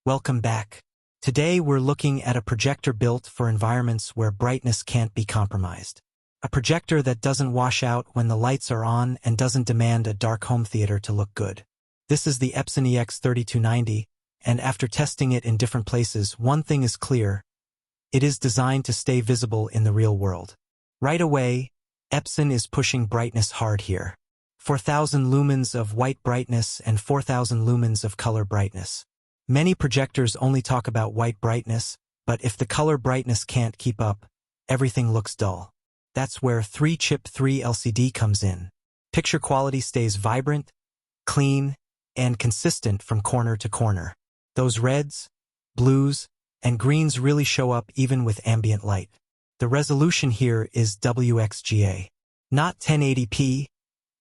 Welcome back. Today we're looking at a projector built for environments where brightness can't be compromised. A projector that doesn't wash out when the lights are on and doesn't demand a dark home theater to look good. This is the Epson EX3290, and after testing it in different places, one thing is clear. It is designed to stay visible in the real world. Right away, Epson is pushing brightness hard here. 4,000 lumens of white brightness and 4,000 lumens of color brightness. Many projectors only talk about white brightness, but if the color brightness can't keep up, everything looks dull. That's where 3-chip 3 LCD comes in. Picture quality stays vibrant, clean, and consistent from corner to corner. Those reds, blues, and greens really show up even with ambient light. The resolution here is WXGA. Not 1080p,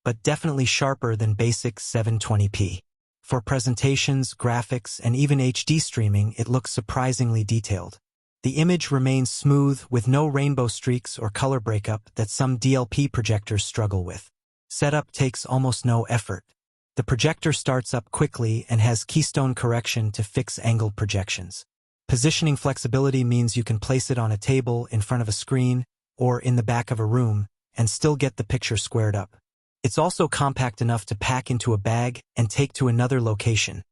but definitely sharper than basic 720p. For presentations, graphics, and even HD streaming, it looks surprisingly detailed. The image remains smooth with no rainbow streaks or color breakup that some DLP projectors struggle with. Setup takes almost no effort. The projector starts up quickly and has keystone correction to fix angled projections. Positioning flexibility means you can place it on a table, in front of a screen, or in the back of a room, and still get the picture squared up. It's also compact enough to pack into a bag and take to another location,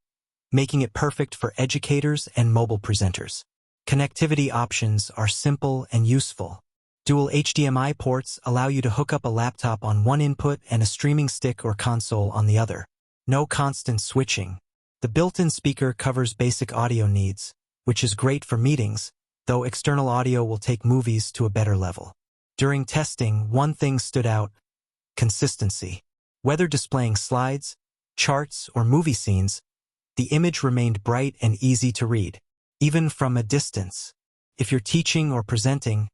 making it perfect for educators and mobile presenters. Connectivity options are simple and useful. Dual HDMI ports allow you to hook up a laptop on one input and a streaming stick or console on the other. No constant switching. The built-in speaker covers basic audio needs, which is great for meetings, though external audio will take movies to a better level. During testing, one thing stood out: consistency. Whether displaying slides, charts, or movie scenes, the image remained bright and easy to read, even from a distance. If you're teaching or presenting,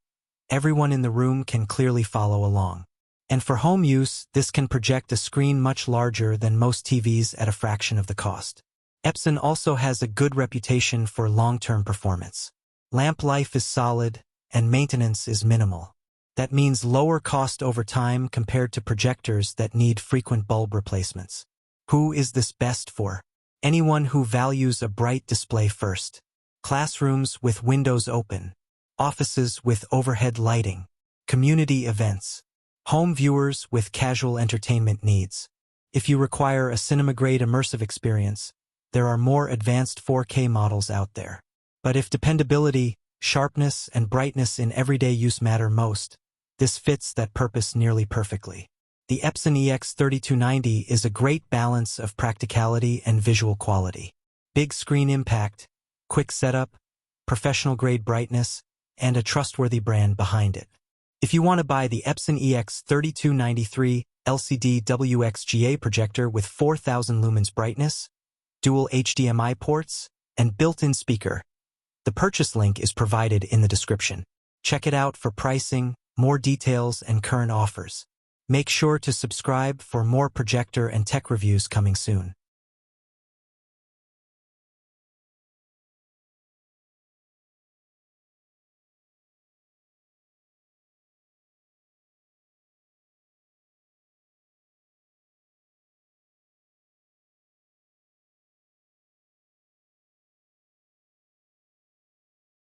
everyone in the room can clearly follow along. And for home use, this can project a screen much larger than most TVs at a fraction of the cost. Epson also has a good reputation for long-term performance. Lamp life is solid, and maintenance is minimal. That means lower cost over time compared to projectors that need frequent bulb replacements. Who is this best for? Anyone who values a bright display first. Classrooms with windows open. Offices with overhead lighting. Community events. Home viewers with casual entertainment needs. If you require a cinema-grade immersive experience, there are more advanced 4K models out there. But if dependability, sharpness, and brightness in everyday use matter most, this fits that purpose nearly perfectly. The Epson EX3290 is a great balance of practicality and visual quality. Big screen impact, quick setup, professional-grade brightness, and a trustworthy brand behind it. If you want to buy the Epson EX3293 LCD WXGA projector with 4,000 lumens brightness, dual HDMI ports, and built-in speaker, the purchase link is provided in the description. Check it out for pricing, more details, and current offers. Make sure to subscribe for more projector and tech reviews coming soon.